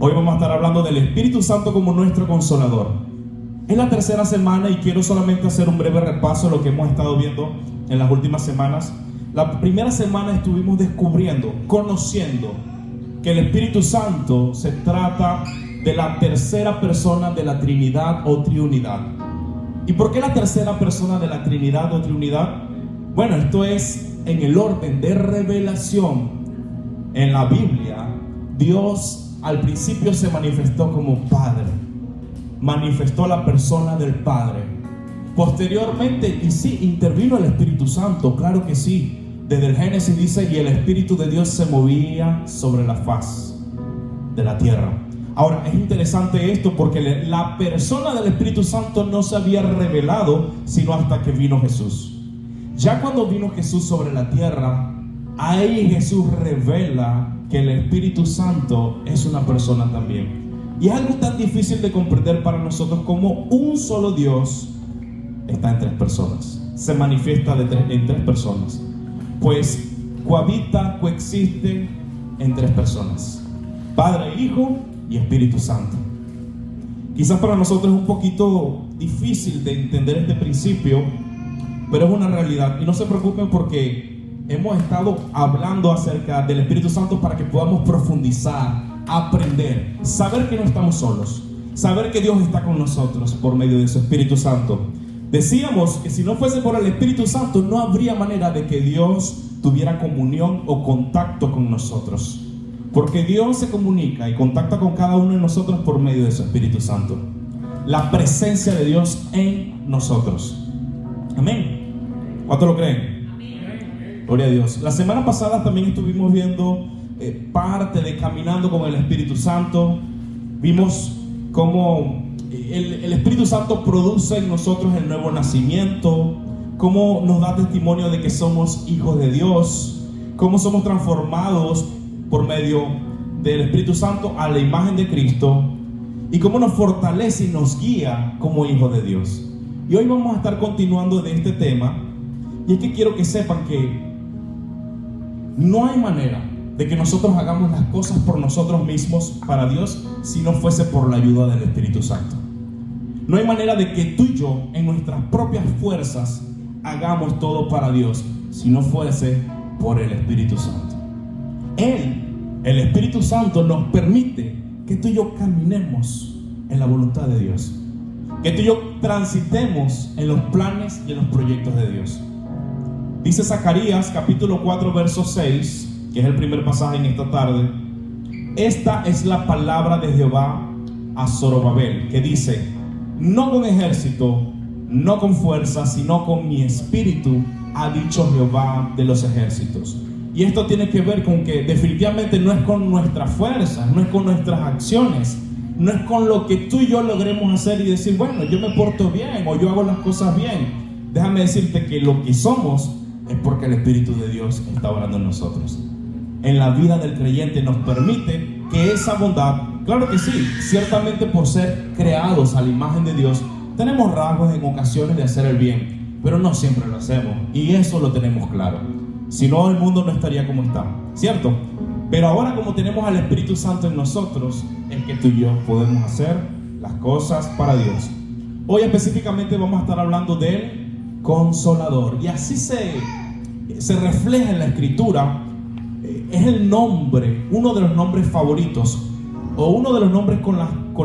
Hoy vamos a estar hablando del Espíritu Santo como nuestro consolador. Es la tercera semana y quiero solamente hacer un breve repaso de lo que hemos estado viendo en las últimas semanas. La primera semana estuvimos descubriendo, conociendo que el Espíritu Santo se trata de la tercera persona de la Trinidad o Triunidad. ¿Y por qué la tercera persona de la Trinidad o Triunidad? Bueno, esto es en el orden de revelación. En la Biblia, Dios al principio se manifestó como Padre, manifestó la persona del Padre. Posteriormente, y sí, intervino el Espíritu Santo, claro que sí. Desde el Génesis dice, y el Espíritu de Dios se movía sobre la faz de la tierra. Ahora, es interesante esto porque la persona del Espíritu Santo no se había revelado sino hasta que vino Jesús. Ya cuando vino Jesús sobre la tierra, ahí Jesús revela que el Espíritu Santo es una persona también. Y es algo tan difícil de comprender para nosotros como un solo Dios está en tres personas, se manifiesta en tres personas. Pues cohabita, coexiste en tres personas: Padre, Hijo y Espíritu Santo. Quizás para nosotros es un poquito difícil de entender este principio, pero es una realidad. Y no se preocupen porque hemos estado hablando acerca del Espíritu Santo para que podamos profundizar, aprender, saber que no estamos solos, saber que Dios está con nosotros por medio de su Espíritu Santo. Decíamos que si no fuese por el Espíritu Santo no habría manera de que Dios tuviera comunión o contacto con nosotros, porque Dios se comunica y contacta con cada uno de nosotros por medio de su Espíritu Santo, la presencia de Dios en nosotros. Amén. ¿Cuántos lo creen? Gloria a Dios. La semana pasada también estuvimos viendo parte de caminando con el Espíritu Santo. Vimos cómo el Espíritu Santo produce en nosotros el nuevo nacimiento, cómo nos da testimonio de que somos hijos de Dios, cómo somos transformados por medio del Espíritu Santo a la imagen de Cristo y cómo nos fortalece y nos guía como hijos de Dios. Y hoy vamos a estar continuando de este tema, y es que quiero que sepan que no hay manera de que nosotros hagamos las cosas por nosotros mismos para Dios si no fuese por la ayuda del Espíritu Santo. No hay manera de que tú y yo en nuestras propias fuerzas hagamos todo para Dios si no fuese por el Espíritu Santo. Él, el Espíritu Santo, nos permite que tú y yo caminemos en la voluntad de Dios, que tú y yo transitemos en los planes y en los proyectos de Dios. Dice Zacarías capítulo 4 verso 6, que es el primer pasaje en esta tarde: esta es la palabra de Jehová a Zorobabel, que dice: no con ejército, no con fuerza, sino con mi espíritu, ha dicho Jehová de los ejércitos. Y esto tiene que ver con que definitivamente no es con nuestras fuerzas, no es con nuestras acciones, no es con lo que tú y yo logremos hacer y decir, bueno, yo me porto bien o yo hago las cosas bien. Déjame decirte que lo que somos es porque el Espíritu de Dios está obrando en nosotros. En la vida del creyente nos permite que esa bondad, claro que sí, ciertamente por ser creados a la imagen de Dios, tenemos rasgos en ocasiones de hacer el bien, pero no siempre lo hacemos, y eso lo tenemos claro. Si no, el mundo no estaría como está, ¿cierto? Pero ahora, como tenemos al Espíritu Santo en nosotros, es que tú y yo podemos hacer las cosas para Dios. Hoy específicamente vamos a estar hablando del Consolador, y así se refleja en la Escritura. Es el nombre, uno de los nombres favoritos, o uno de los nombres con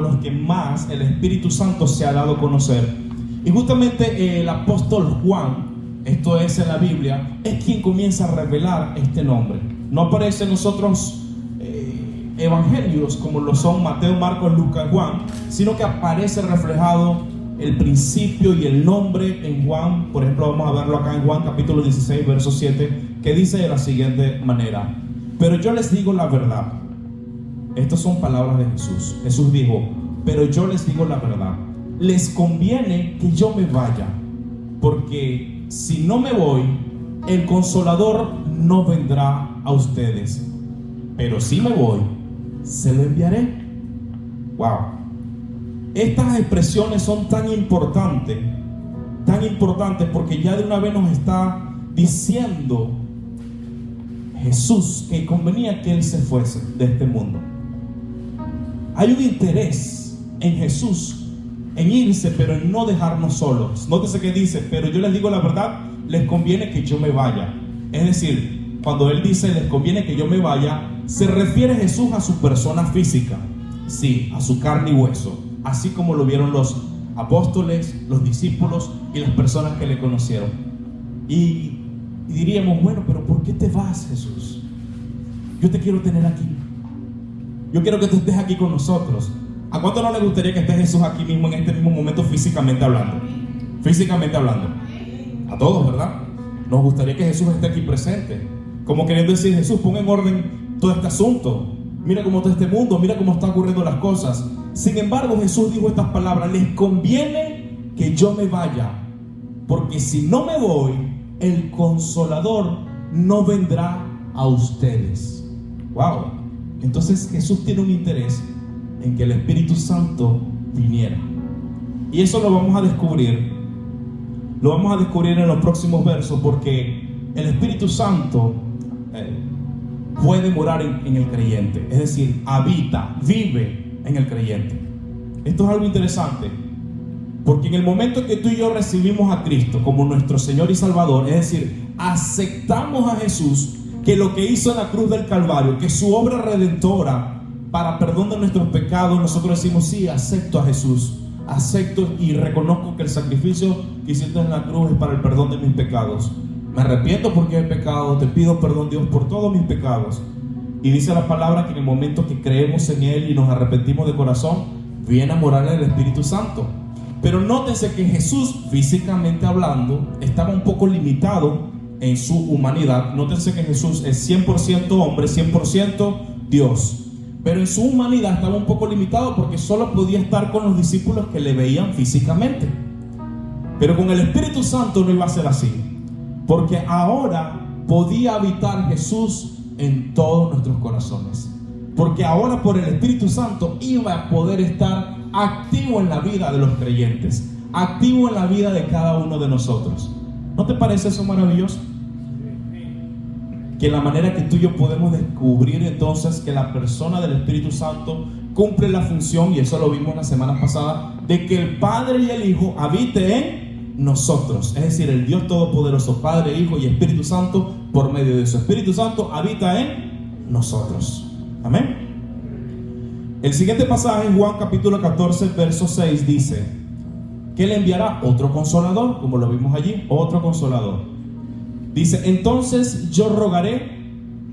los que más el Espíritu Santo se ha dado a conocer. Y justamente el apóstol Juan, esto es en la Biblia, es quien comienza a revelar este nombre. No aparece en nosotros evangelios como lo son Mateo, Marcos, Lucas, Juan, sino que aparece reflejado el principio y el nombre en Juan. Por ejemplo, vamos a verlo acá en Juan capítulo 16 verso 7, que dice de la siguiente manera: pero yo les digo la verdad. Estas son palabras de Jesús. Jesús dijo: pero yo les digo la verdad, les conviene que yo me vaya, porque si no me voy, el Consolador no vendrá a ustedes, pero si me voy, se lo enviaré. Wow. Estas expresiones son tan importantes porque ya de una vez nos está diciendo Jesús que convenía que Él se fuese de este mundo. Hay un interés en Jesús, en irse, pero en no dejarnos solos. Nótese que dice, pero yo les digo la verdad, les conviene que yo me vaya. Es decir, cuando Él dice, les conviene que yo me vaya, se refiere Jesús a su persona física. Sí, a su carne y hueso, así como lo vieron los apóstoles, los discípulos y las personas que le conocieron. Y diríamos, bueno, pero ¿por qué te vas, Jesús? Yo te quiero tener aquí. Yo quiero que tú estés aquí con nosotros. ¿A cuánto no le gustaría que esté Jesús aquí mismo, en este mismo momento, físicamente hablando? Físicamente hablando. A todos, ¿verdad? Nos gustaría que Jesús esté aquí presente. Como queriendo decir, Jesús, pon en orden todo este asunto. Mira cómo está este mundo, mira cómo están ocurriendo las cosas. Sin embargo, Jesús dijo estas palabras: les conviene que yo me vaya, porque si no me voy, el Consolador no vendrá a ustedes. Wow. Entonces Jesús tiene un interés en que el Espíritu Santo viniera. Y eso lo vamos a descubrir. Lo vamos a descubrir en los próximos versos, porque el Espíritu Santo puede morar en el creyente. Es decir, habita, vive en el creyente. Esto es algo interesante, porque en el momento que tú y yo recibimos a Cristo como nuestro Señor y Salvador, es decir, aceptamos a Jesús, que lo que hizo en la cruz del Calvario, que su obra redentora para perdón de nuestros pecados, nosotros decimos, sí, acepto a Jesús, acepto y reconozco que el sacrificio que hiciste en la cruz es para el perdón de mis pecados. Me arrepiento porque he pecado, te pido perdón, Dios, por todos mis pecados. Y dice la palabra que en el momento que creemos en Él y nos arrepentimos de corazón, viene a morar el Espíritu Santo. Pero nótese que Jesús, físicamente hablando, estaba un poco limitado en su humanidad. Nótense que Jesús es 100% hombre, 100% Dios. Pero en su humanidad estaba un poco limitado porque solo podía estar con los discípulos que le veían físicamente. Pero con el Espíritu Santo no iba a ser así, porque ahora podía habitar Jesús en todos nuestros corazones. Porque ahora por el Espíritu Santo iba a poder estar activo en la vida de los creyentes, activo en la vida de cada uno de nosotros. ¿No te parece eso maravilloso? Que la manera que tú y yo podemos descubrir entonces que la persona del Espíritu Santo cumple la función, y eso lo vimos la semana pasada, de que el Padre y el Hijo habite en nosotros. Es decir, el Dios Todopoderoso, Padre, Hijo y Espíritu Santo, por medio de su Espíritu Santo, habita en nosotros. Amén. El siguiente pasaje en Juan capítulo 14, verso 6 dice que Él enviará otro consolador, como lo vimos allí, otro consolador. Dice, entonces yo rogaré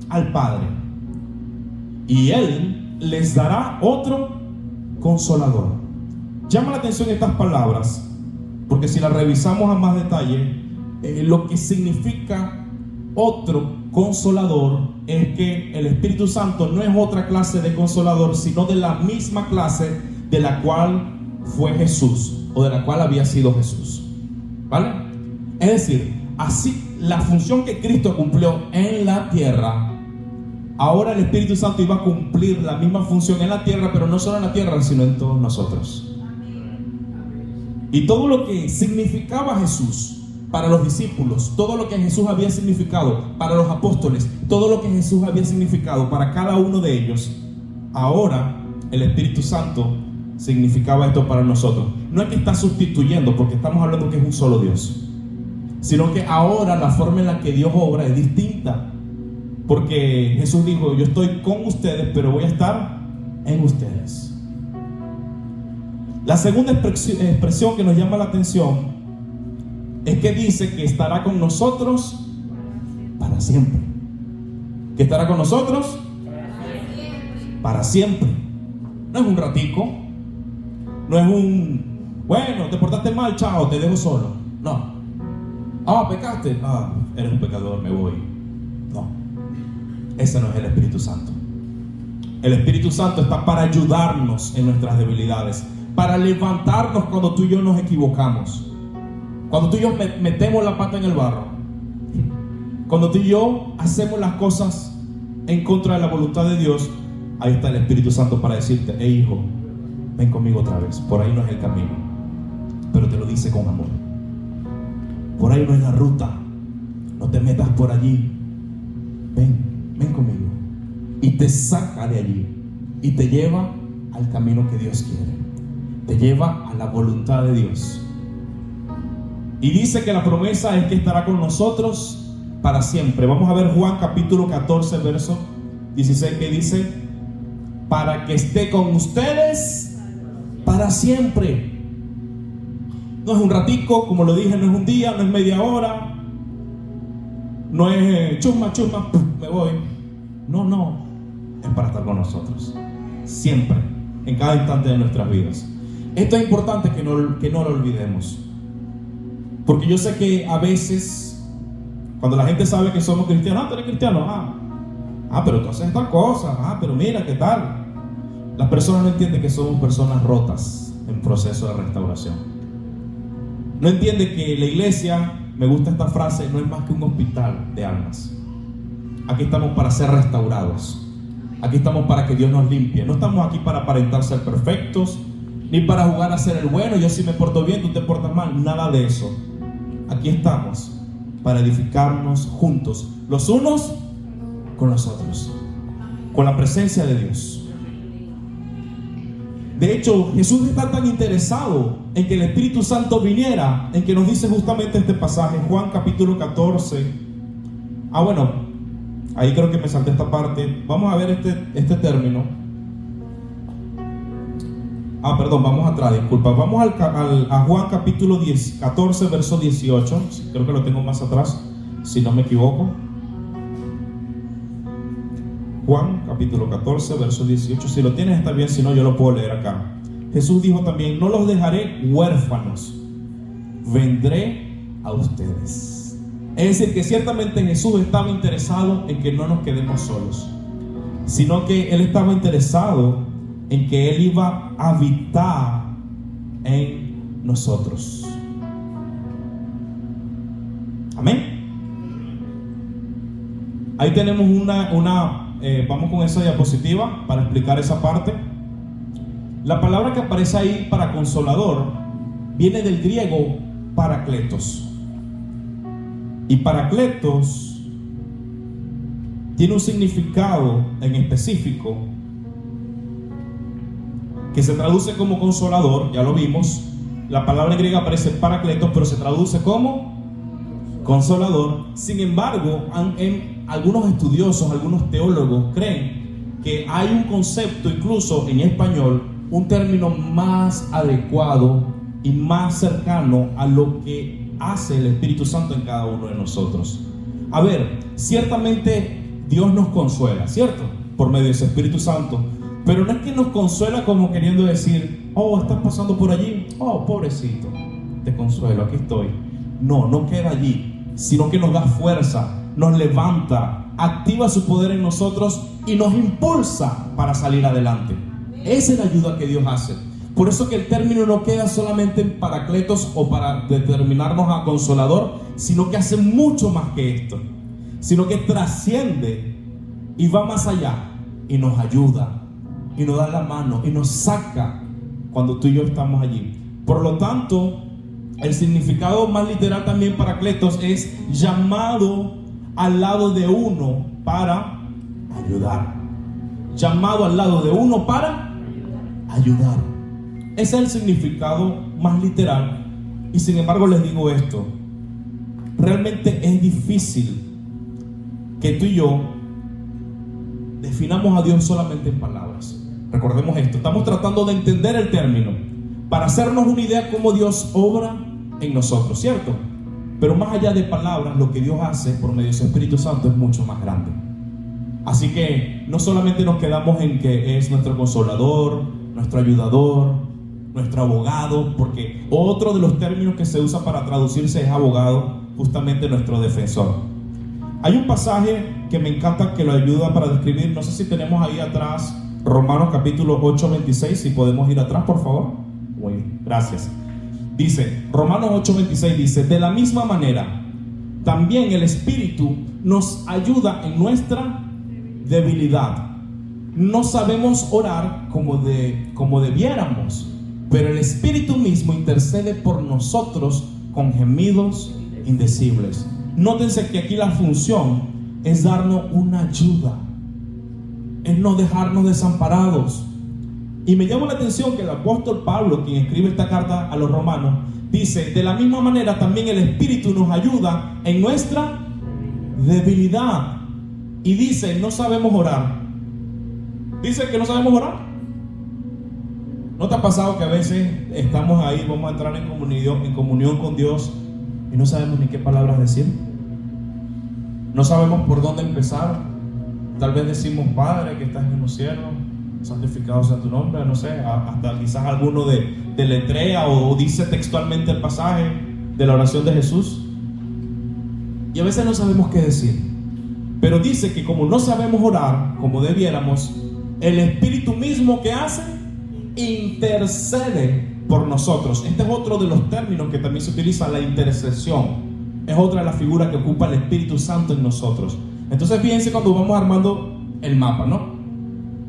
al Padre y Él les dará otro consolador. Llama la atención estas palabras, porque si las revisamos a más detalle, lo que significa otro consolador es que el Espíritu Santo no es otra clase de consolador, sino de la misma clase de la cual fue Jesús, o de la cual había sido Jesús. ¿Vale? Es decir, así la función que Cristo cumplió en la tierra, ahora el Espíritu Santo iba a cumplir la misma función en la tierra, pero no solo en la tierra, sino en todos nosotros. Y todo lo que significaba Jesús para los discípulos, todo lo que Jesús había significado para los apóstoles, todo lo que Jesús había significado para cada uno de ellos, ahora el Espíritu Santo significaba esto para nosotros. No es que está sustituyendo, porque estamos hablando que es un solo Dios, sino que ahora la forma en la que Dios obra es distinta, porque Jesús dijo, yo estoy con ustedes, pero voy a estar en ustedes. La segunda expresión que nos llama la atención es que dice que estará con nosotros para siempre. Que estará con nosotros para siempre. No es un ratico, no es un, bueno, te portaste mal, chao, te dejo solo. No. Pecaste, eres un pecador, me voy. No, ese no es el Espíritu Santo. El Espíritu Santo está para ayudarnos en nuestras debilidades, para levantarnos cuando tú y yo nos equivocamos, cuando tú y yo metemos la pata en el barro, cuando tú y yo hacemos las cosas en contra de la voluntad de Dios. Ahí está el Espíritu Santo para decirte, hijo, ven conmigo otra vez, por ahí no es el camino, pero te lo dice con amor. Por ahí no es la ruta, no te metas por allí, ven conmigo, y te saca de allí y te lleva al camino que Dios quiere, te lleva a la voluntad de Dios. Y dice que la promesa es que estará con nosotros para siempre. Vamos a ver Juan capítulo 14, verso 16, que dice: para que esté con ustedes para siempre. No es un ratico, como lo dije, no es un día, no es media hora, no es chusma, me voy. No, es para estar con nosotros siempre, en cada instante de nuestras vidas. Esto es importante que no lo olvidemos, porque yo sé que a veces, cuando la gente sabe que somos cristianos, tú eres cristiano, pero tú haces tal cosa, pero mira qué tal. Las personas no entienden que somos personas rotas en proceso de restauración. No entienden que la iglesia, me gusta esta frase, no es más que un hospital de almas. Aquí estamos para ser restaurados. Aquí estamos para que Dios nos limpie. No estamos aquí para aparentar ser perfectos, ni para jugar a ser el bueno. Yo sí me porto bien, tú te portas mal. Nada de eso. Aquí estamos para edificarnos juntos, los unos con los otros, con la presencia de Dios. De hecho, Jesús está tan interesado en que el Espíritu Santo viniera, en que nos dice justamente este pasaje, Juan capítulo 14. Ahí creo que me salté esta parte. Vamos a ver este término. Vamos atrás, disculpa. Vamos a Juan capítulo 14, verso 18. Creo que lo tengo más atrás, si no me equivoco. Juan capítulo 14, verso 18. Si lo tienes está bien, si no yo lo puedo leer acá. Jesús dijo también: no los dejaré huérfanos, vendré a ustedes. Es decir, que ciertamente Jesús estaba interesado en que no nos quedemos solos, sino que Él estaba interesado en que Él iba a habitar en nosotros. Amén. Ahí tenemos vamos con esa diapositiva para explicar esa parte. La palabra que aparece ahí para consolador viene del griego parakletos. Y parakletos tiene un significado en específico que se traduce como consolador, ya lo vimos. La palabra griega aparece parakletos, pero se traduce como consolador. Sin embargo, algunos estudiosos, algunos teólogos creen que hay un concepto, incluso en español, un término más adecuado y más cercano a lo que hace el Espíritu Santo en cada uno de nosotros. A ver, ciertamente Dios nos consuela, ¿cierto? Por medio de ese Espíritu Santo. Pero no es que nos consuela como queriendo decir: estás pasando por allí, pobrecito, te consuelo, aquí estoy. No queda allí, sino que nos da fuerza, nos levanta, activa su poder en nosotros y nos impulsa para salir adelante. Esa es la ayuda que Dios hace. Por eso que el término no queda solamente en parakletos o para determinarnos a consolador, sino que hace mucho más que esto, sino que trasciende y va más allá y nos ayuda y nos da la mano y nos saca cuando tú y yo estamos allí. Por lo tanto, el significado más literal también parakletos es llamado al lado de uno para ayudar. Llamado al lado de uno para ayudar. Ese es el significado más literal. Y sin embargo les digo esto: realmente es difícil que tú y yo definamos a Dios solamente en palabras. Recordemos esto, estamos tratando de entender el término para hacernos una idea de cómo Dios obra en nosotros, ¿cierto? Pero más allá de palabras, lo que Dios hace por medio de su Espíritu Santo es mucho más grande. Así que no solamente nos quedamos en que es nuestro consolador, nuestro ayudador, nuestro abogado, porque otro de los términos que se usa para traducirse es abogado, justamente nuestro defensor. Hay un pasaje que me encanta que lo ayuda para describir, no sé si tenemos ahí atrás Romanos capítulo 8, 26, si podemos ir atrás por favor. Muy bien, gracias. Dice, Romanos 8, 26 dice: de la misma manera, también el Espíritu nos ayuda en nuestra debilidad. No sabemos orar como debiéramos, pero el Espíritu mismo intercede por nosotros con gemidos indecibles. Nótense que aquí la función es darnos una ayuda, es no dejarnos desamparados, Y me llama la atención que el apóstol Pablo, quien escribe esta carta a los romanos, dice: de la misma manera también el Espíritu nos ayuda en nuestra debilidad. Y dice: no sabemos orar. Dice que no sabemos orar. ¿No te ha pasado que a veces estamos ahí, vamos a entrar en comunión con Dios y no sabemos ni qué palabras decir? No sabemos por dónde empezar. Tal vez decimos: Padre que estás en los cielos, santificado sea tu nombre, no sé, hasta quizás alguno deletrea o dice textualmente el pasaje de la oración de Jesús. Y a veces no sabemos qué decir. Pero dice que como no sabemos orar como debiéramos, el Espíritu mismo, ¿qué hace? Intercede por nosotros. Este es otro de los términos que también se utiliza, la intercesión. Es otra de las figuras que ocupa el Espíritu Santo en nosotros. Entonces fíjense cuando vamos armando el mapa, ¿no?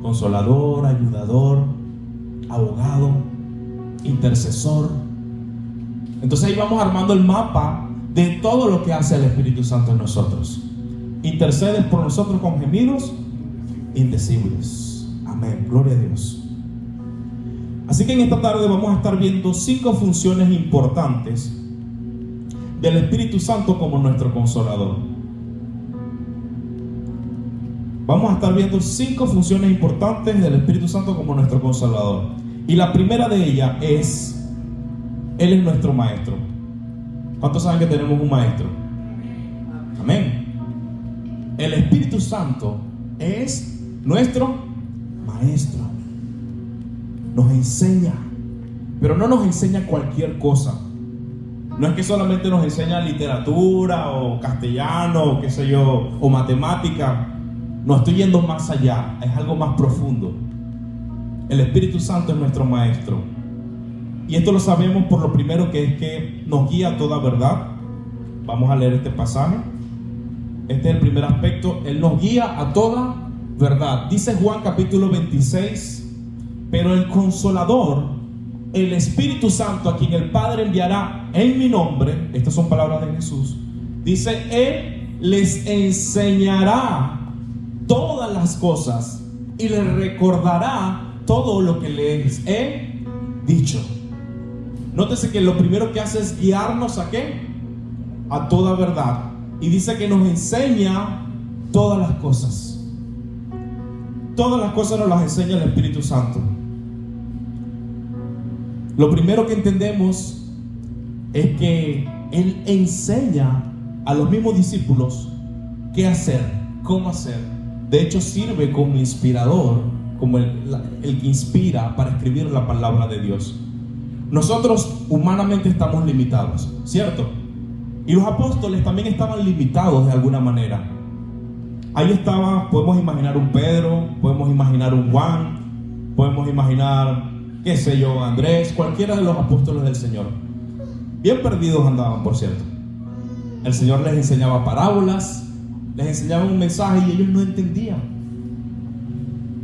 Consolador, ayudador, abogado, intercesor. Entonces ahí vamos armando el mapa de todo lo que hace el Espíritu Santo en nosotros. Intercede por nosotros con gemidos indecibles. Amén, gloria a Dios. Así que en esta tarde vamos a estar viendo 5 funciones importantes del Espíritu Santo como nuestro consolador. Vamos a estar viendo 5 funciones importantes del Espíritu Santo como nuestro consolador. Y la primera de ellas es: Él es nuestro maestro. ¿Cuántos saben que tenemos un maestro? Amén. El Espíritu Santo es nuestro maestro. Nos enseña, pero no nos enseña cualquier cosa. No es que solamente nos enseña literatura o castellano o qué sé yo, o matemática. No, estoy yendo más allá, es algo más profundo. El Espíritu Santo es nuestro maestro. Y esto lo sabemos por lo primero, que es que nos guía a toda verdad. Vamos a leer este pasaje. Este es el primer aspecto. Él nos guía a toda verdad. Dice Juan capítulo 26: pero el Consolador, el Espíritu Santo, a quien el Padre enviará en mi nombre, estas son palabras de Jesús, dice: Él les enseñará todas las cosas y les recordará todo lo que les he dicho. Nótese que lo primero que hace es guiarnos ¿a qué? A toda verdad. Y dice que nos enseña todas las cosas. Todas las cosas nos las enseña el Espíritu Santo. Lo primero que entendemos es que Él enseña a los mismos discípulos qué hacer, cómo hacer. De hecho, sirve como inspirador, como el que inspira para escribir la palabra de Dios. Nosotros humanamente estamos limitados, ¿cierto? Y los apóstoles también estaban limitados de alguna manera. Ahí estaba, podemos imaginar un Pedro, podemos imaginar un Juan, podemos imaginar, qué sé yo, Andrés, cualquiera de los apóstoles del Señor. Bien perdidos andaban, por cierto. El Señor les enseñaba parábolas, les enseñaba un mensaje y ellos no entendían.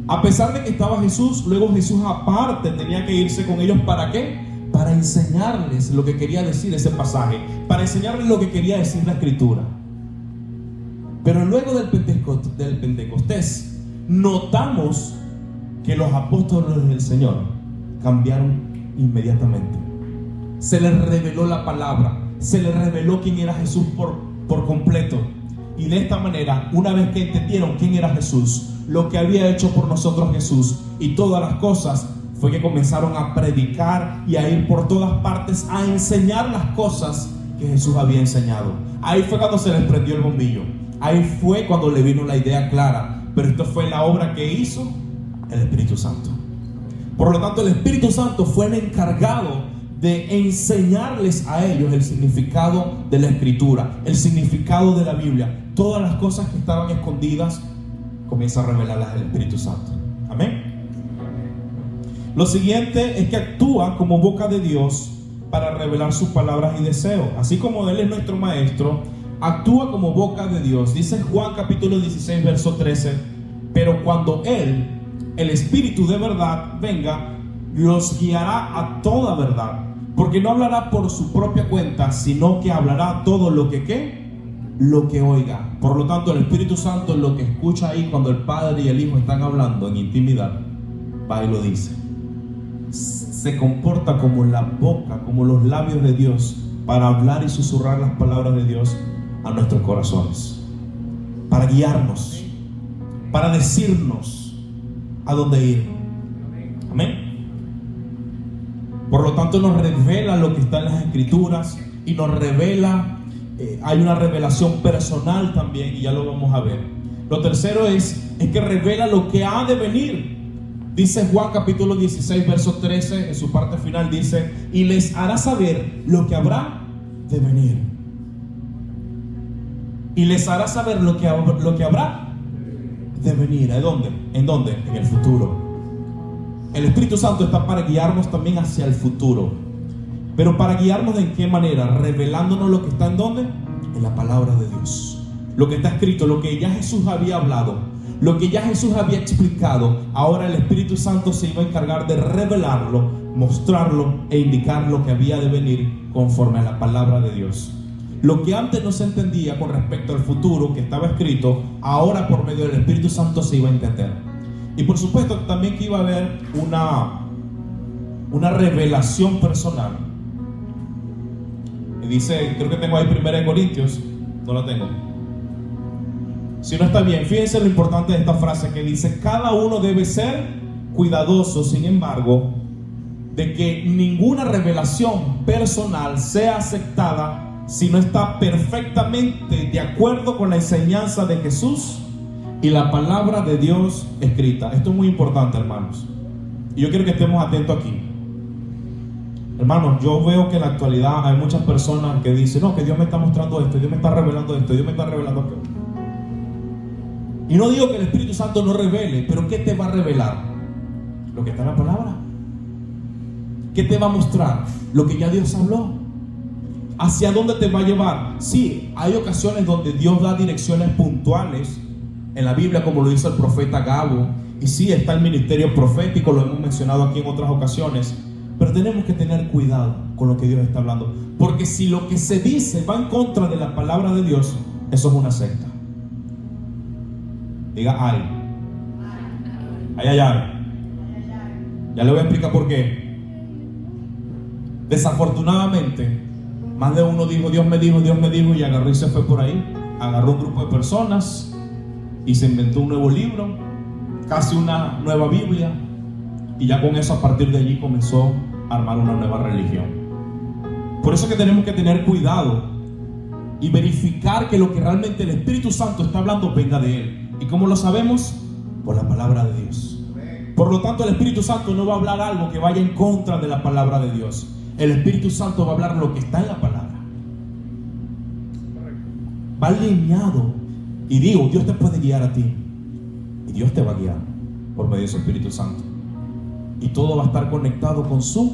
A pesar de que estaba Jesús, luego Jesús aparte tenía que irse con ellos. ¿Para qué? Para enseñarles lo que quería decir ese pasaje, para enseñarles lo que quería decir la Escritura. Pero luego del Pentecostés notamos que los apóstoles del Señor cambiaron inmediatamente. Se les reveló la palabra, se les reveló quién era Jesús por completo. Y de esta manera, una vez que entendieron quién era Jesús, lo que había hecho por nosotros Jesús y todas las cosas, fue que comenzaron a predicar y a ir por todas partes a enseñar las cosas que Jesús había enseñado. Ahí fue cuando se les prendió el bombillo. Ahí fue cuando le vino la idea clara. Pero esto fue la obra que hizo el Espíritu Santo. Por lo tanto, el Espíritu Santo fue el encargado de enseñarles a ellos el significado de la Escritura, el significado de la Biblia. Todas las cosas que estaban escondidas, comienza a revelarlas el Espíritu Santo. Amén. Lo siguiente es que actúa como boca de Dios para revelar sus palabras y deseos. Así como Él es nuestro maestro, actúa como boca de Dios. Dice Juan capítulo 16 verso 13: pero cuando Él, el Espíritu de verdad, venga, los guiará a toda verdad, porque no hablará por su propia cuenta, sino que hablará todo lo que ¿qué? Lo que oiga. Por lo tanto, el Espíritu Santo, lo que escucha ahí cuando el Padre y el Hijo están hablando en intimidad, va y lo dice. se comporta como la boca, como los labios de Dios, para hablar y susurrar las palabras de Dios a nuestros corazones, para guiarnos, para decirnos a dónde ir. Amén. Por lo tanto, nos revela lo que está en las Escrituras y nos revela, hay una revelación personal también, y ya lo vamos a ver. Lo tercero es que revela lo que ha de venir. Dice Juan capítulo 16 verso 13, en su parte final dice: y les hará saber lo que habrá de venir. Y les hará saber lo que habrá de venir. ¿En dónde? ¿En dónde? En el futuro. El Espíritu Santo está para guiarnos también hacia el futuro. Pero para guiarnos, ¿de qué manera? Revelándonos lo que está en dónde, en la palabra de Dios. Lo que está escrito, lo que ya Jesús había hablado, lo que ya Jesús había explicado. Ahora el Espíritu Santo se iba a encargar de revelarlo, mostrarlo e indicar lo que había de venir conforme a la palabra de Dios. Lo que antes no se entendía con respecto al futuro que estaba escrito, ahora por medio del Espíritu Santo se iba a entender. Y por supuesto también que iba a haber una revelación personal. Y dice, creo que tengo ahí 1 Corintios, no la tengo. Si no está bien, fíjense lo importante de esta frase que dice: cada uno debe ser cuidadoso, sin embargo, de que ninguna revelación personal sea aceptada si no está perfectamente de acuerdo con la enseñanza de Jesús y la palabra de Dios escrita. Esto es muy importante, hermanos, y yo quiero que estemos atentos aquí. Hermanos, yo veo que en la actualidad hay muchas personas que dicen: no, que Dios me está mostrando esto, Dios me está revelando esto, Dios me está revelando esto. Y no digo que el Espíritu Santo no revele, pero ¿qué te va a revelar? Lo que está en la palabra. ¿Qué te va a mostrar? Lo que ya Dios habló. ¿Hacia dónde te va a llevar? Sí, hay ocasiones donde Dios da direcciones puntuales en la Biblia, como lo dice el profeta Gabo. Y sí, está el ministerio profético, lo hemos mencionado aquí en otras ocasiones. Pero tenemos que tener cuidado con lo que Dios está hablando, porque si lo que se dice va en contra de la palabra de Dios, eso es una secta. Diga ay. Ay, ay, ay. Ya le voy a explicar por qué. Desafortunadamente, más de uno dijo: Dios me dijo, y agarró y se fue por ahí. Agarró un grupo de personas y se inventó un nuevo libro, casi una nueva Biblia, y ya con eso, a partir de allí, comenzó a armar una nueva religión. Por eso que tenemos que tener cuidado y verificar que lo que realmente el Espíritu Santo está hablando venga de Él. ¿Y cómo lo sabemos? Por la palabra de Dios. Por lo tanto, el Espíritu Santo no va a hablar algo que vaya en contra de la palabra de Dios. El Espíritu Santo va a hablar lo que está en la palabra. Va alineado. Y digo, Dios te puede guiar a ti, y Dios te va a guiar por medio de su Espíritu Santo. Y todo va a estar conectado con su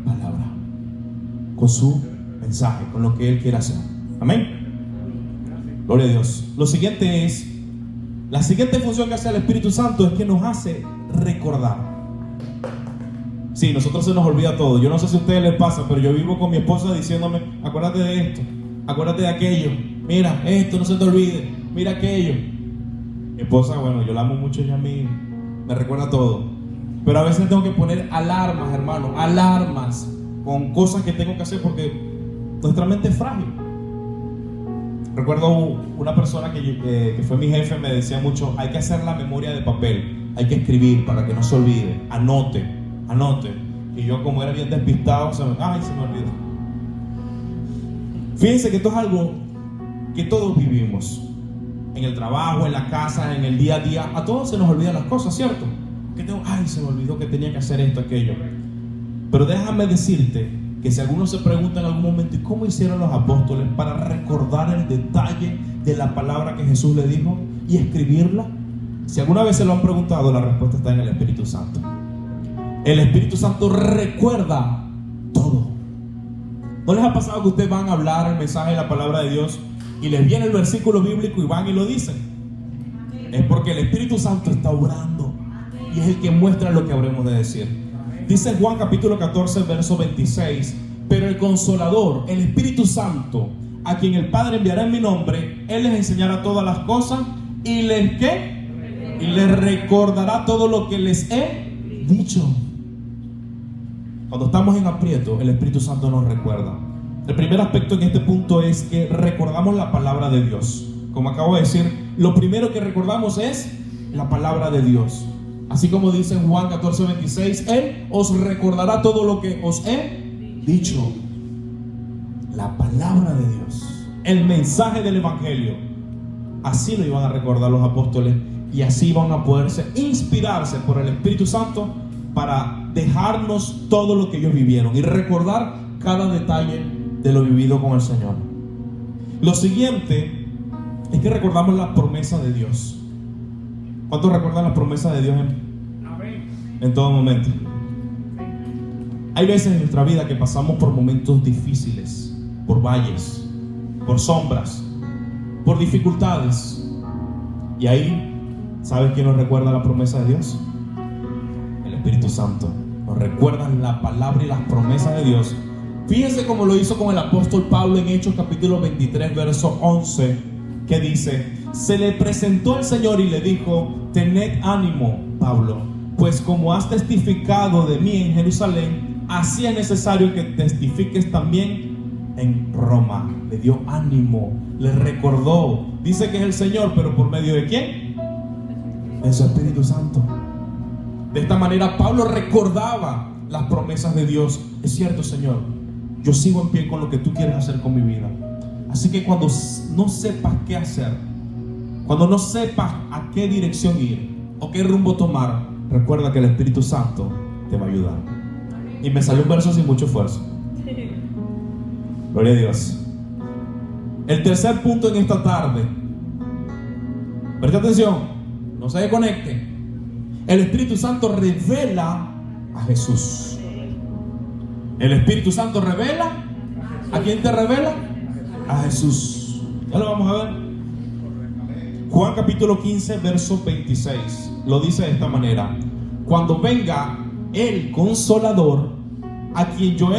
palabra, con su mensaje, con lo que Él quiere hacer. Amén. Gloria a Dios. La siguiente función que hace el Espíritu Santo es que nos hace recordar. Sí, nosotros se nos olvida todo. Yo no sé si a ustedes les pasa, pero yo vivo con mi esposa diciéndome: acuérdate de esto, acuérdate de aquello, mira, esto no se te olvide, mira aquello. Mi esposa, bueno, yo la amo mucho, ella a mí me recuerda todo. Pero a veces tengo que poner alarmas, hermano, alarmas con cosas que tengo que hacer, porque nuestra mente es frágil. Recuerdo una persona que fue mi jefe, me decía mucho: hay que hacer la memoria de papel, hay que escribir para que no se olvide, anote. Y yo, como era bien despistado, se me olvidó. Fíjense que esto es algo que todos vivimos. En el trabajo, en la casa, en el día a día, a todos se nos olvidan las cosas, ¿cierto? Se me olvidó que tenía que hacer esto, aquello. Pero déjame decirte que si alguno se pregunta en algún momento: ¿y cómo hicieron los apóstoles para recordar el detalle de la palabra que Jesús le dijo y escribirla? Si alguna vez se lo han preguntado, la respuesta está en el Espíritu Santo. El Espíritu Santo recuerda todo. ¿No les ha pasado que ustedes van a hablar el mensaje de la palabra de Dios y les viene el versículo bíblico y van y lo dicen? Es porque el Espíritu Santo está obrando y es el que muestra lo que habremos de decir. Dice Juan capítulo 14 verso 26: pero el Consolador, el Espíritu Santo, a quien el Padre enviará en mi nombre, Él les enseñará todas las cosas y les ¿qué? Y les recordará todo lo que les he dicho. Cuando estamos en aprieto, el Espíritu Santo nos recuerda. El primer aspecto en este punto es que recordamos la palabra de Dios. Como acabo de decir, lo primero que recordamos es la palabra de Dios. Así como dice en Juan 14:26, Él os recordará todo lo que os he dicho. La palabra de Dios, el mensaje del Evangelio. Así lo iban a recordar los apóstoles y así iban a poderse inspirarse por el Espíritu Santo para dejarnos todo lo que ellos vivieron y recordar cada detalle de lo vivido con el Señor. Lo siguiente es que recordamos las promesas de Dios. ¿Cuántos recuerdan las promesas de Dios en todo momento? Hay veces en nuestra vida que pasamos por momentos difíciles, por valles, por sombras, por dificultades. Y ahí, ¿sabes quién nos recuerda la promesa de Dios? El Espíritu Santo. Nos recuerdan la palabra y las promesas de Dios. Fíjense cómo lo hizo con el apóstol Pablo en Hechos capítulo 23, verso 11, que dice: se le presentó el Señor y le dijo: tened ánimo, Pablo, pues como has testificado de mí en Jerusalén, así es necesario que testifiques también en Roma. Le dio ánimo, le recordó. Dice que es el Señor, pero ¿por medio de quién? De su Espíritu Santo. De esta manera Pablo recordaba las promesas de Dios. Es cierto, Señor, yo sigo en pie con lo que tú quieres hacer con mi vida. Así que cuando no sepas qué hacer, cuando no sepas a qué dirección ir o qué rumbo tomar, recuerda que el Espíritu Santo te va a ayudar. Y me salió un verso sin mucho esfuerzo. Gloria a Dios. El tercer punto en esta tarde, presta atención, no se desconecte. El Espíritu Santo revela a Jesús. El Espíritu Santo revela. ¿A quién te revela? A Jesús. Ya lo vamos a ver. Juan capítulo 15, verso 26. Lo dice de esta manera: cuando venga el Consolador, a quien yo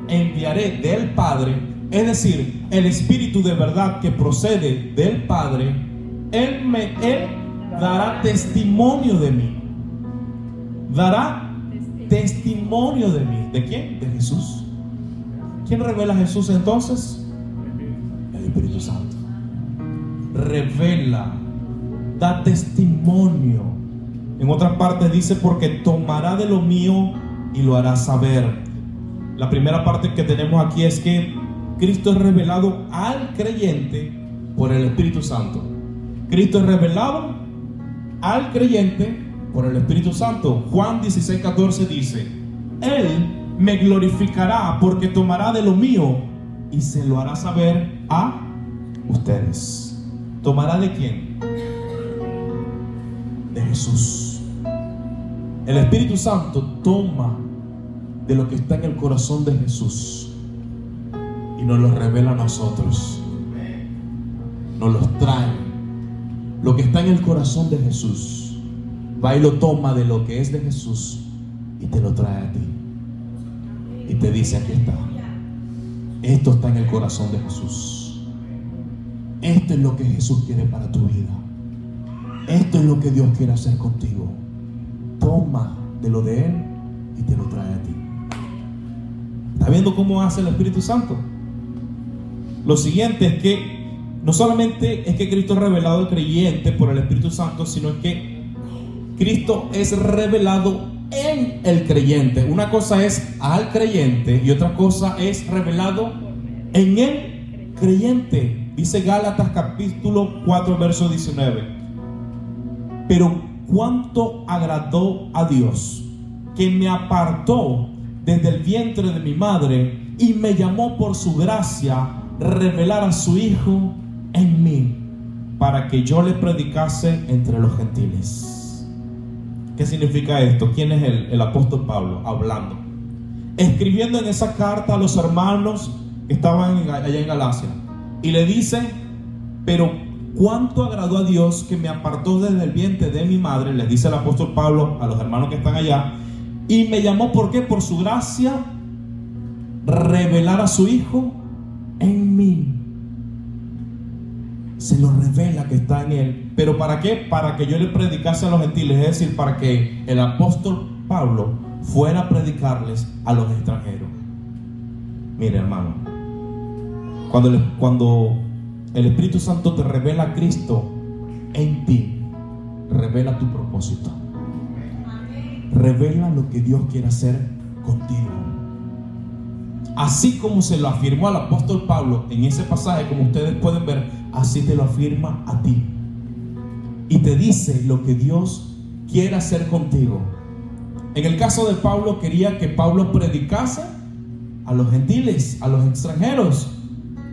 enviaré del Padre, es decir, el Espíritu de verdad que procede del Padre, Él dará testimonio de mí. Dará testimonio de mí. ¿De quién? De Jesús. ¿Quién revela a Jesús entonces? El Espíritu Santo. Revela, da testimonio. En otras partes dice: porque tomará de lo mío y lo hará saber. La primera parte que tenemos aquí es que Cristo es revelado al creyente por el Espíritu Santo. Cristo es revelado al creyente por el Espíritu Santo. Juan 16:14 dice: Él me glorificará porque tomará de lo mío y se lo hará saber a ustedes. ¿Tomará de quién? De Jesús. El Espíritu Santo toma de lo que está en el corazón de Jesús y nos lo revela a nosotros. Nos los trae. Lo que está en el corazón de Jesús, va y lo toma de lo que es de Jesús y te lo trae a ti. Y te dice: aquí está. Esto está en el corazón de Jesús. Esto es lo que Jesús quiere para tu vida. Esto es lo que Dios quiere hacer contigo. Toma de lo de Él y te lo trae a ti. ¿Está viendo cómo hace el Espíritu Santo? Lo siguiente es que no solamente es que Cristo es revelado al creyente por el Espíritu Santo, sino es que Cristo es revelado en el creyente. Una cosa es al creyente y otra cosa es revelado en el creyente. Dice Gálatas capítulo 4, verso 19: pero cuánto agradó a Dios, que me apartó desde el vientre de mi madre y me llamó por su gracia revelar a su Hijo en mí, para que yo le predicase entre los gentiles. ¿Qué significa esto? ¿Quién es el apóstol Pablo hablando? Escribiendo en esa carta a los hermanos que estaban allá en Galacia, y le dice: pero cuánto agradó a Dios que me apartó desde el vientre de mi madre, les dice el apóstol Pablo a los hermanos que están allá, y me llamó, ¿por qué? Por su gracia revelar a su Hijo en mí. Se lo revela que está en Él. ¿Pero para qué? Para que yo le predicase a los gentiles. Es decir, para que el apóstol Pablo fuera a predicarles a los extranjeros. Mire, hermano, cuando el Espíritu Santo te revela a Cristo en ti, revela tu propósito, revela lo que Dios quiere hacer contigo. Así como se lo afirmó al apóstol Pablo en ese pasaje, como ustedes pueden ver, así te lo afirma a ti y te dice lo que Dios quiere hacer contigo. En el caso de Pablo, quería que Pablo predicase a los gentiles, a los extranjeros.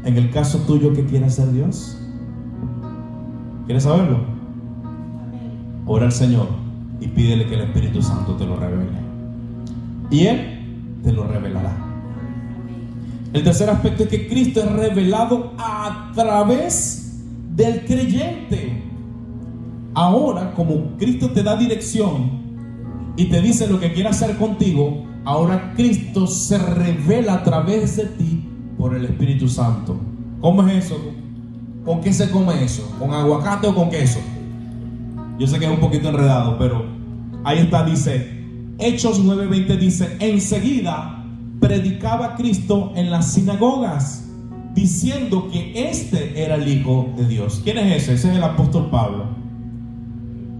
En el caso tuyo, ¿qué quiere hacer Dios? ¿Quieres saberlo? Ora al Señor y pídele que el Espíritu Santo te lo revele, y Él te lo revelará. El tercer aspecto es que Cristo es revelado a través del creyente. Ahora, como Cristo te da dirección y te dice lo que quiere hacer contigo, ahora Cristo se revela a través de ti por el Espíritu Santo. ¿Cómo es eso? ¿Con qué se come eso? ¿Con aguacate o con queso? Yo sé que es un poquito enredado, pero ahí está, dice Hechos 9:20, dice: enseguida predicaba Cristo en las sinagogas, diciendo que este era el Hijo de Dios. ¿Quién es ese? Ese es el apóstol Pablo.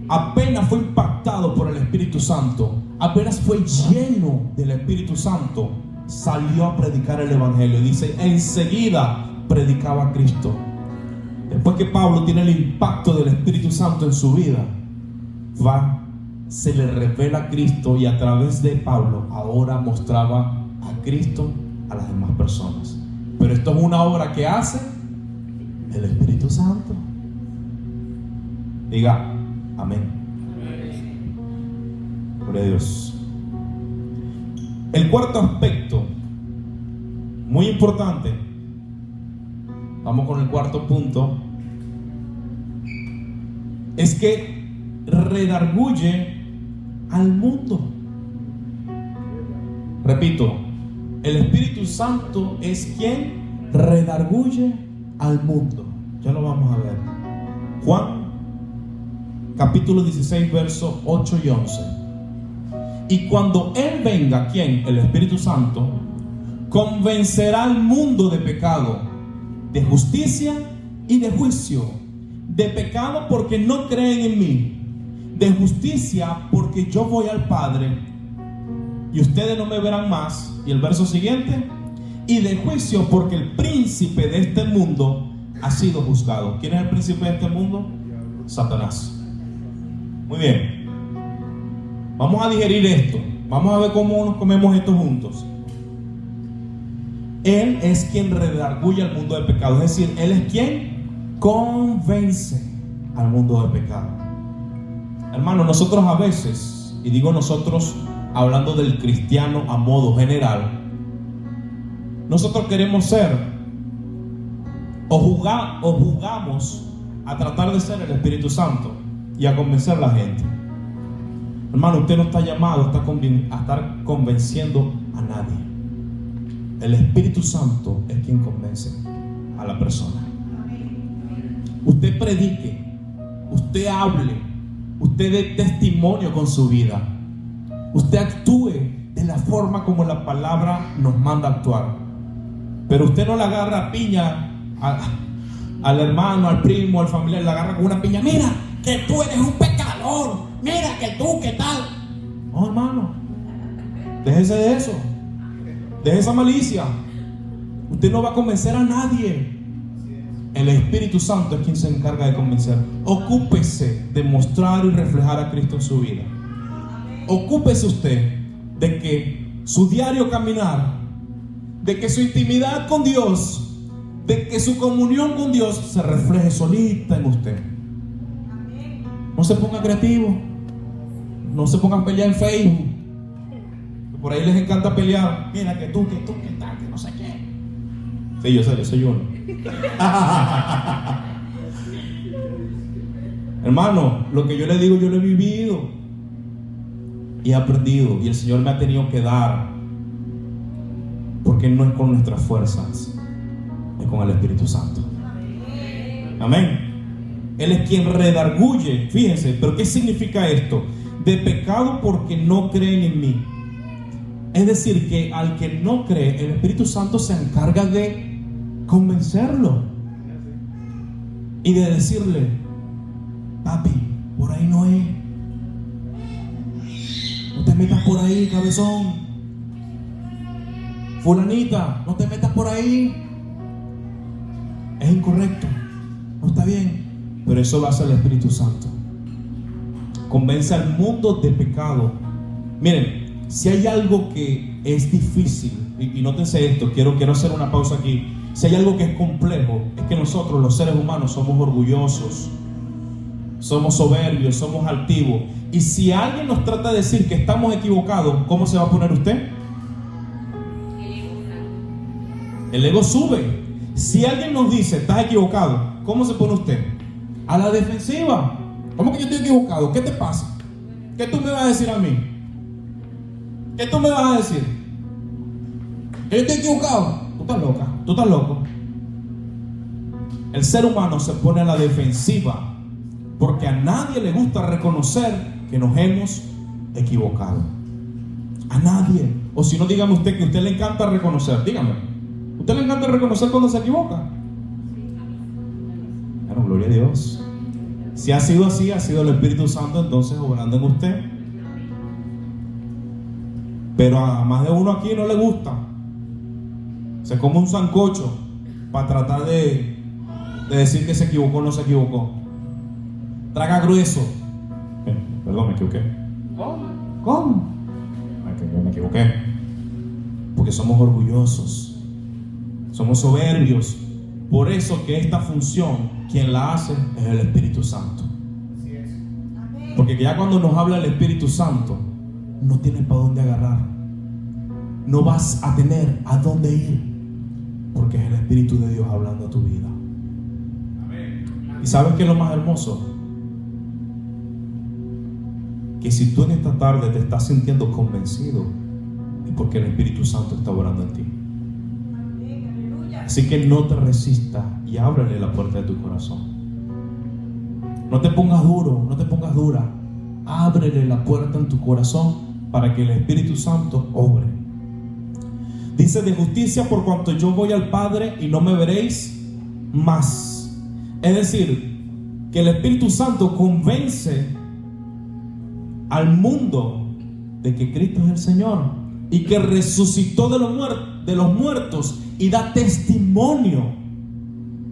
Apenas fue impactado por el Espíritu Santo, apenas fue lleno del Espíritu Santo, salió a predicar el Evangelio. Dice, enseguida predicaba a Cristo. Después que Pablo tiene el impacto del Espíritu Santo en su vida, se le revela a Cristo, y a través de Pablo ahora mostraba a Cristo a las demás personas. Pero esto es una obra que hace el Espíritu Santo. Diga amén. Gloria a Dios. El cuarto aspecto, muy importante, vamos con el cuarto punto, es que redarguye al mundo. Repito, el Espíritu Santo es quien redarguye al mundo. Ya lo vamos a ver. Juan capítulo 16, versos 8 y 11. Y cuando Él venga, ¿quién? El Espíritu Santo, convencerá al mundo de pecado, de justicia y de juicio. De pecado porque no creen en mí, de justicia porque yo voy al Padre y ustedes no me verán más. Y el verso siguiente, y de juicio porque el príncipe de este mundo ha sido juzgado. ¿Quién es el príncipe de este mundo? Satanás. Muy bien, vamos a digerir esto. Vamos a ver cómo nos comemos esto juntos. Él es quien redarguye al mundo de pecado, es decir, Él es quien convence al mundo de pecado. Hermano, nosotros a veces, y digo nosotros hablando del cristiano a modo general, nosotros queremos ser o jugamos a tratar de ser el Espíritu Santo y a convencer a la gente. Hermano, usted no está llamado a estar convenciendo a nadie. El Espíritu Santo es quien convence a la persona. Usted predique, usted hable, usted dé testimonio con su vida, usted actúe de la forma como la palabra nos manda actuar. Pero usted no le agarra piña al hermano, al primo, al familiar, le agarra con una piña. Mira, que tú eres un pecador. Mira, que tú, ¿qué tal? No, hermano, déjese de eso. Deje esa malicia. Usted no va a convencer a nadie. El Espíritu Santo es quien se encarga de convencer. Ocúpese de mostrar y reflejar a Cristo en su vida. Ocúpese usted de que su diario caminar, de que su intimidad con Dios, de que su comunión con Dios se refleje solita en usted. No se ponga creativo. No se pongan a pelear en Facebook. Por ahí les encanta pelear. Mira, que tú, que tal, que no sé qué. Sí, yo sé, yo soy uno. Hermano, lo que yo le digo, yo lo he vivido y he aprendido, y el Señor me ha tenido que dar, porque no es con nuestras fuerzas, es con el Espíritu Santo. Amén. Él es quien redarguye. Fíjense, pero ¿qué significa esto? de pecado porque no creen en mí. Es decir, que al que no cree, el Espíritu Santo se encarga de convencerlo y de decirle: papi, por ahí no es. No te metas por ahí, cabezón. Fulanita, no te metas por ahí. Es incorrecto, no está bien. Pero eso lo hace el Espíritu Santo. Convence al mundo de pecado. Miren, si hay algo que es difícil, y nótense esto, quiero hacer una pausa aquí. Si hay algo que es complejo, es que nosotros los seres humanos somos orgullosos, somos soberbios, somos altivos. Y si alguien nos trata de decir que estamos equivocados, ¿cómo se va a poner usted? El ego sube. Si alguien nos dice: estás equivocado, ¿cómo se pone usted? A la defensiva. ¿Cómo que yo estoy equivocado? ¿Qué te pasa? ¿Qué tú me vas a decir a mí? ¿Qué tú me vas a decir? ¿Que yo estoy equivocado? Tú estás loca, tú estás loco. El ser humano se pone a la defensiva porque a nadie le gusta reconocer que nos hemos equivocado. A nadie. O si no, dígame usted que a usted le encanta reconocer. Dígame, ¿usted le encanta reconocer cuando se equivoca? Bueno, gloria a Dios. Si ha sido así, ha sido el Espíritu Santo entonces obrando en usted. Pero a más de uno aquí no le gusta. Se come un sancocho para tratar de decir que se equivocó o no se equivocó. Traga grueso. Perdón, me equivoqué. ¿Cómo? Me equivoqué. Porque somos orgullosos, somos soberbios. Por eso que esta función, quien la hace es el Espíritu Santo. Porque ya cuando nos habla el Espíritu Santo, no tienes para dónde agarrar, no vas a tener a dónde ir, porque es el Espíritu de Dios hablando a tu vida. ¿Y sabes qué es lo más hermoso? Que si tú en esta tarde te estás sintiendo convencido, es porque el Espíritu Santo está obrando en ti. Así que no te resistas y ábrele la puerta de tu corazón. No te pongas duro, no te pongas dura. Ábrele la puerta en tu corazón para que el Espíritu Santo obre. Dice: de justicia, por cuanto yo voy al Padre y no me veréis más. Es decir, que el Espíritu Santo convence al mundo de que Cristo es el Señor y que resucitó de los muertos, y da testimonio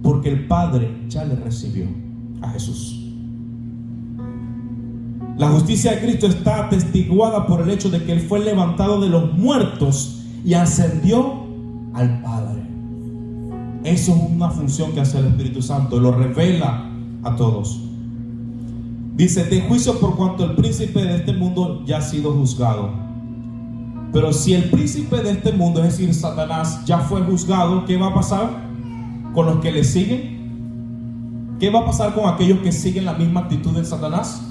porque el Padre ya le recibió a Jesús. La justicia de Cristo está atestiguada por el hecho de que Él fue levantado de los muertos y ascendió al Padre. Eso es una función que hace el Espíritu Santo, lo revela a todos. Dice: de juicio, por cuanto el príncipe de este mundo ya ha sido juzgado. Pero si el príncipe de este mundo, es decir, Satanás, ya fue juzgado, ¿qué va a pasar con los que le siguen? ¿Qué va a pasar con aquellos que siguen la misma actitud de Satanás?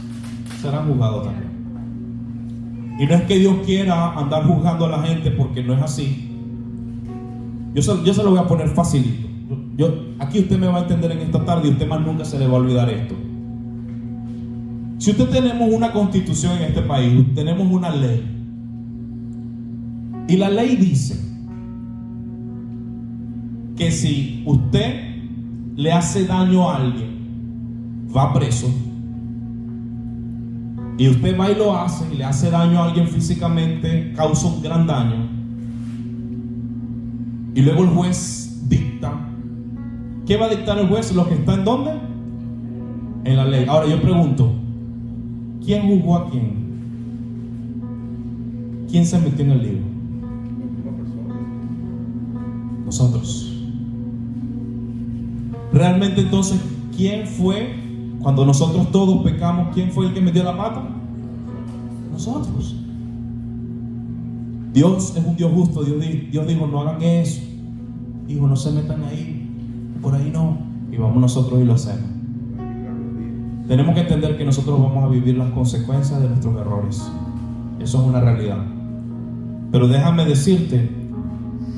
Serán juzgados también. Y no es que Dios quiera andar juzgando a la gente, porque no es así. Yo se lo voy a poner facilito. Aquí usted me va a entender en esta tarde y usted más nunca se le va a olvidar esto. Si usted tenemos una constitución en este país, tenemos una ley, y la ley dice que si usted le hace daño a alguien, va preso. Y usted va y lo hace y le hace daño a alguien físicamente, causa un gran daño. Y luego el juez dicta. ¿Qué va a dictar el juez? Lo que está en ¿dónde? En la ley. Ahora yo pregunto, ¿quién juzgó a quién? ¿Quién se metió en el libro? Nosotros. Realmente entonces, ¿quién fue cuando nosotros todos pecamos? ¿Quién fue el que metió la pata? Nosotros. Dios es un Dios justo. Dios dijo: no hagan eso. Dijo: no se metan ahí, por ahí no. Y vamos nosotros y lo hacemos. Tenemos que entender que nosotros vamos a vivir las consecuencias de nuestros errores. Eso es una realidad. Pero déjame decirte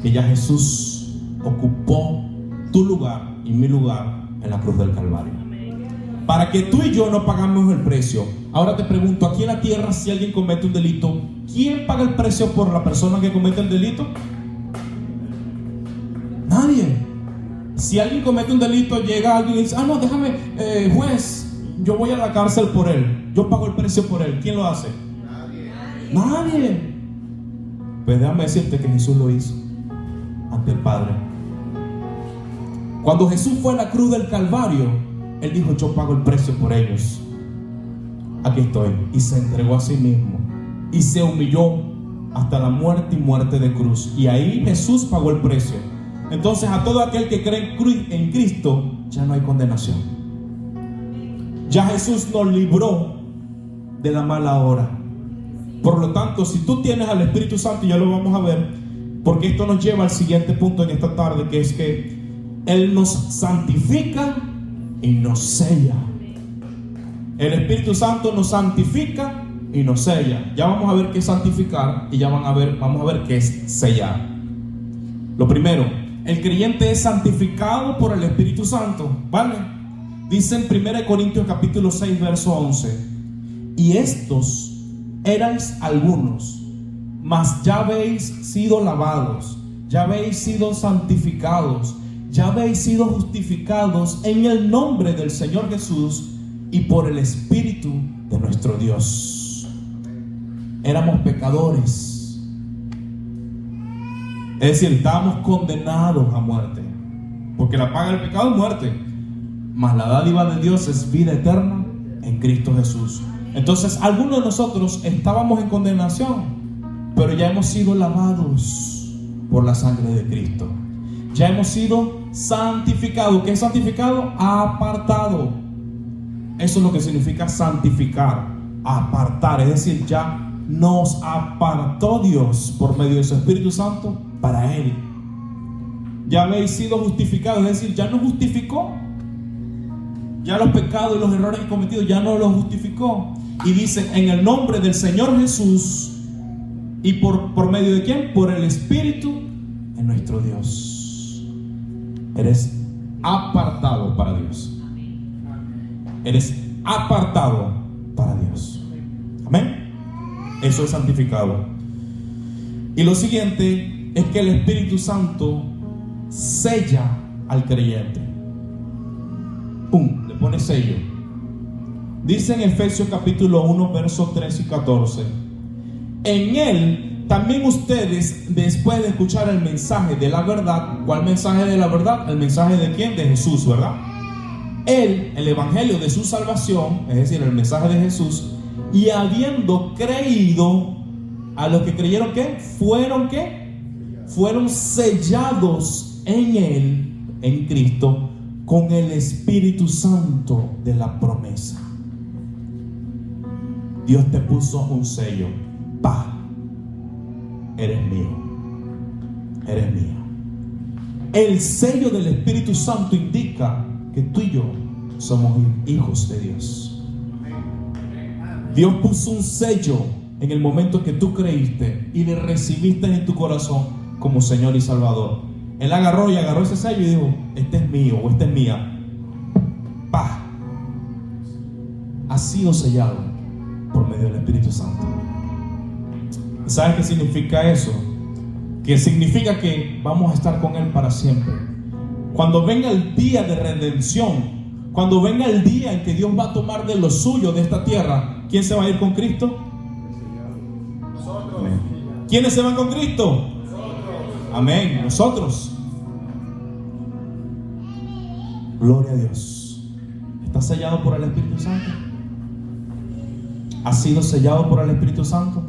que ya Jesús ocupó tu lugar y mi lugar en la cruz del Calvario. para que tú y yo no pagamos el precio. Ahora te pregunto, aquí en la tierra, si alguien comete un delito, ¿quién paga el precio por la persona que comete el delito? Nadie. Si alguien comete un delito, llega alguien y dice, no, déjame, juez, yo voy a la cárcel por él, yo pago el precio por él. ¿Quién lo hace? Nadie. Pues déjame decirte que Jesús lo hizo ante el Padre. Cuando Jesús fue a la cruz del Calvario, Él dijo, yo pago el precio por ellos. Aquí estoy. Y se entregó a sí mismo y se humilló hasta la muerte y muerte de cruz. Y ahí Jesús pagó el precio. Entonces a todo aquel que cree en Cristo ya no hay condenación. Ya Jesús nos libró de la mala hora. Por lo tanto, si tú tienes al Espíritu Santo, ya lo vamos a ver, porque esto nos lleva al siguiente punto en esta tarde, que es que Él nos santifica y nos sella. El Espíritu Santo nos santifica y nos sella. Ya vamos a ver qué es santificar y ya vamos a ver qué es sellar. Lo primero, el creyente es santificado por el Espíritu Santo, ¿vale? Dice en 1 Corintios capítulo 6 verso 11: y estos erais algunos, mas ya habéis sido lavados, ya habéis sido santificados, ya habéis sido justificados en el nombre del Señor Jesús y por el Espíritu de nuestro Dios. Éramos pecadores, es decir, estábamos condenados a muerte, porque la paga del pecado es muerte, mas la dádiva de Dios es vida eterna en Cristo Jesús. Entonces algunos de nosotros estábamos en condenación, pero ya hemos sido lavados por la sangre de Cristo. Ya hemos sido santificados. ¿Qué es santificado? Apartado. Eso es lo que significa santificar, apartar. Es decir, ya nos apartó Dios por medio de su Espíritu Santo para Él. Ya habéis sido justificados, es decir, ya nos justificó. Ya los pecados y los errores que cometidos ya no los justificó. Y dice, en el nombre del Señor Jesús. ¿Y por medio de quién? Por el Espíritu en nuestro Dios. Eres apartado para Dios. Eres apartado para Dios. Amén. Eso es santificado. Y lo siguiente es que el Espíritu Santo sella al creyente. Le pone sello. Dice en Efesios capítulo 1 versos 3 y 14: en Él también ustedes, después de escuchar el mensaje de la verdad. ¿Cuál mensaje de la verdad? El mensaje de quién? De Jesús, ¿verdad? Él, el evangelio de su salvación, es decir, el mensaje de Jesús. Y habiendo creído, a los que creyeron, ¿qué? Fueron sellados en Él, en Cristo, con el Espíritu Santo de la promesa. Dios te puso un sello. Eres mío, eres mía. El sello del Espíritu Santo indica que tú y yo somos hijos de Dios. Dios puso un sello en el momento que tú creíste y le recibiste en tu corazón como Señor y Salvador. Él agarró ese sello y dijo, este es mío o esta es mía. Ha sido sellado por medio del Espíritu Santo. ¿Sabes qué significa eso? Que significa que vamos a estar con Él para siempre. Cuando venga el día de redención, cuando venga el día en que Dios va a tomar de lo suyo de esta tierra, ¿quién se va a ir con Cristo? Nosotros. ¿Quiénes se van con Cristo? Nosotros. Amén, nosotros. Gloria a Dios. ¿Estás sellado por el Espíritu Santo? ¿Has sido sellado por el Espíritu Santo?